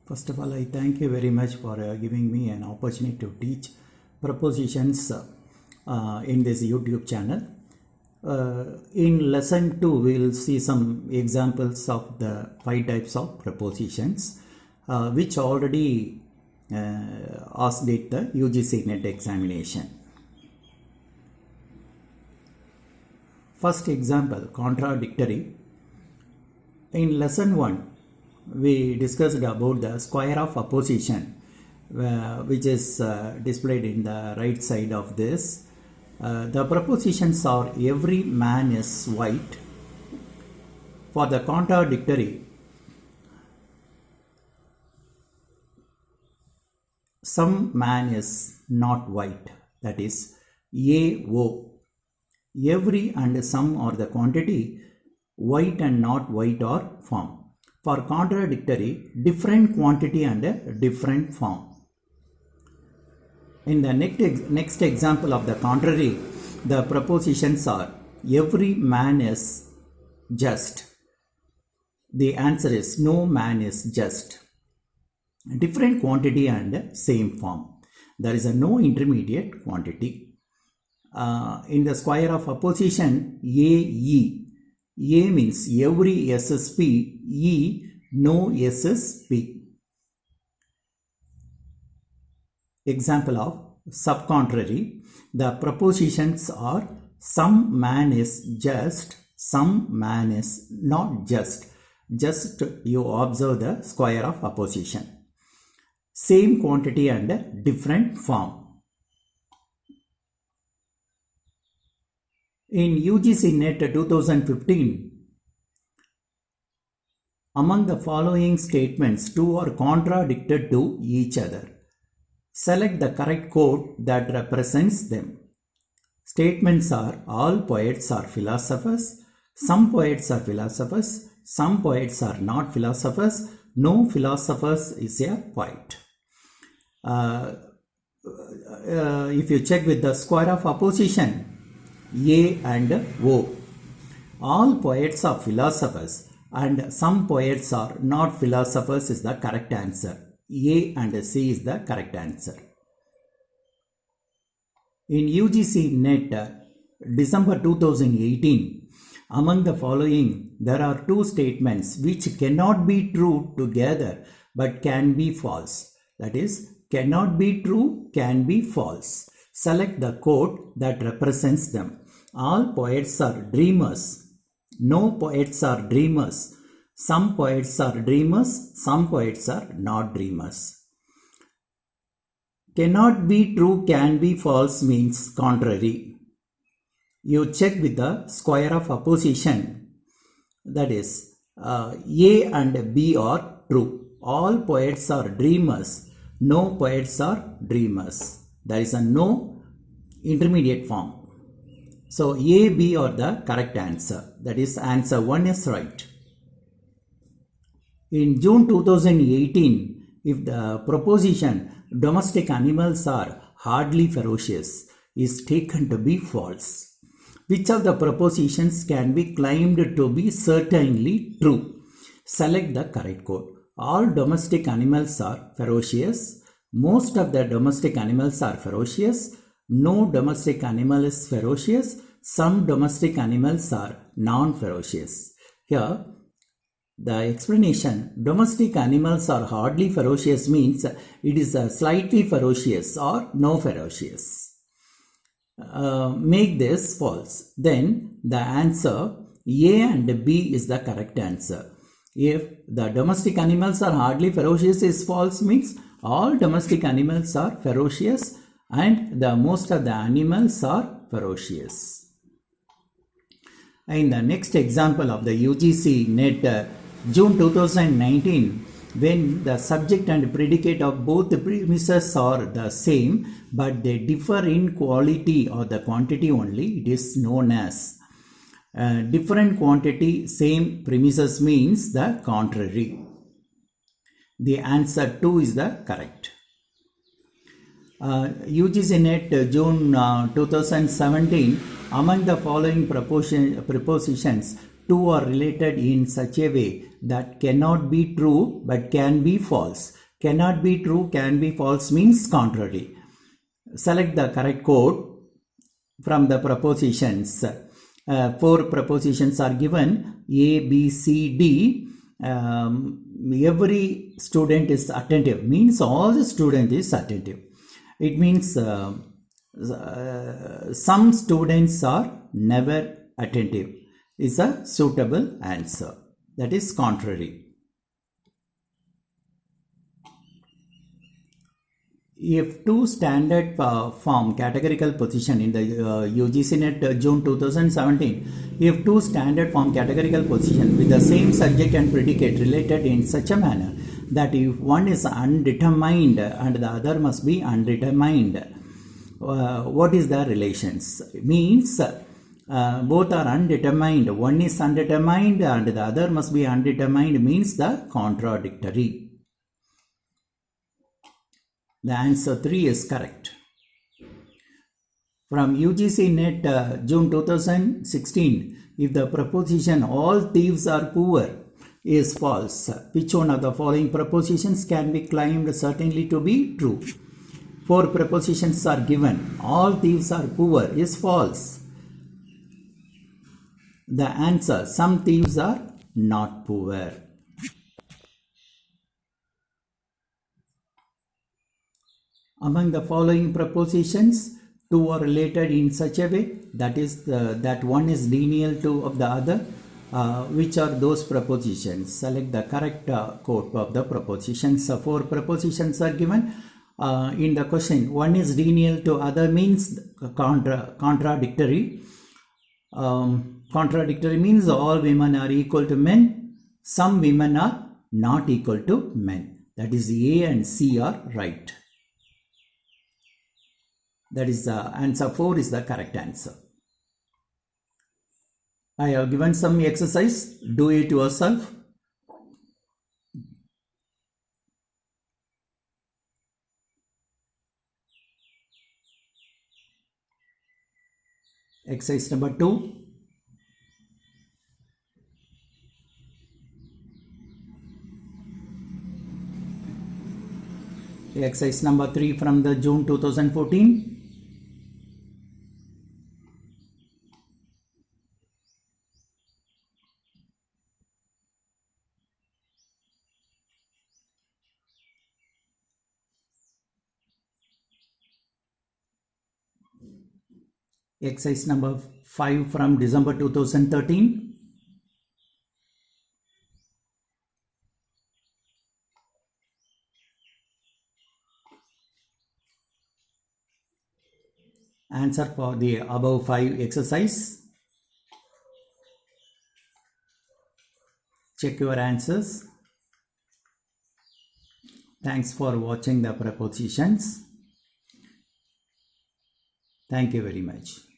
First of all, I thank you very much for giving me an opportunity to teach propositions in this YouTube channel. In lesson 2, we will see some examples of the 5 types of propositions which already asked at the UGC NET examination. First example, contradictory. In lesson 1, we discussed about the square of opposition, which is displayed in the right side of this. The propositions are every man is white. For the contradictory, some man is not white, that is AO. Every and some are the quantity, white and not white are form. For contradictory, different quantity and a different form. In the next example of the contrary, the propositions are every man is just. The answer is no man is just. Different quantity and same form. There is a no intermediate quantity. In the square of opposition, AE. A means every S is P, E no S is P. Example of subcontrary, the propositions are some man is just, some man is not just. Just you observe the square of opposition. Same quantity and different form. In UGC NET 2015, among the following statements, two are contradicted to each other. Select the correct quote that represents them. Statements are all poets are philosophers, some poets are philosophers, some poets are not philosophers, no philosophers is a poet. If you check with the square of opposition, A and O. All poets are philosophers and some poets are not philosophers is the correct answer. A and C is the correct answer. In UGC NET December 2018, among the following, there are two statements which cannot be true together but can be false. That is, cannot be true, can be false. Select the quote that represents them. All poets are dreamers. No poets are dreamers. Some poets are dreamers. Some poets are not dreamers. Cannot be true, can be false means contrary. You check with the square of opposition. That is, A and B are true. All poets are dreamers. No poets are dreamers. There is a no intermediate form. So A, B are the correct answer. That is, answer 1 is right. In June 2018, if the proposition domestic animals are hardly ferocious is taken to be false, which of the propositions can be claimed to be certainly true? Select the correct quote. All domestic animals are ferocious. Most of the domestic animals are ferocious. No domestic animal is ferocious. Some domestic animals are non-ferocious. Here, the explanation, domestic animals are hardly ferocious means it is slightly ferocious or no ferocious. Make this false. Then the answer A and B is the correct answer. If the domestic animals are hardly ferocious is false means all domestic animals are ferocious and the most of the animals are ferocious. In the next example of the UGC NET June 2019, when the subject and predicate of both the premises are the same but they differ in quality or the quantity only, it is known as different quantity, same premises means the contrary. The answer 2 is the correct. UGC NET June 2017, among the following propositions, two are related in such a way that cannot be true but can be false. Cannot be true, can be false means contrary. Select the correct code from the propositions. Four propositions are given: A, B, C, D. Every student is attentive, means all the student is attentive. It means some students are never attentive is a suitable answer. That is contrary. If two standard form categorical position in the UGC NET June 2017, if two standard form categorical position with the same subject and predicate related in such a manner that if one is undetermined and the other must be undetermined, what is the relations? Means both are undetermined, one is undetermined and the other must be undetermined, means the contradictory. The answer 3 is correct. From UGC NET June 2016, if the proposition all thieves are poor is false, which one of the following propositions can be claimed certainly to be true? Four propositions are given. All thieves are poor is false. The answer: some thieves are not poor. Among the following propositions, two are related in such a way that is that one is lineal to of the other. Which are those propositions? Select the correct code of the propositions. Four propositions are given in the question. One is lineal to other means contradictory. Contradictory means all women are equal to men. Some women are not equal to men. That is A and C are right. That is the answer 4 is the correct answer. I have given some exercise. Do it yourself. Exercise number 2. Exercise number 3 from the June 2014. Exercise number 5 from December 2013. Answer for the above 5 exercise. Check your answers. Thanks for watching the propositions. Thank you very much.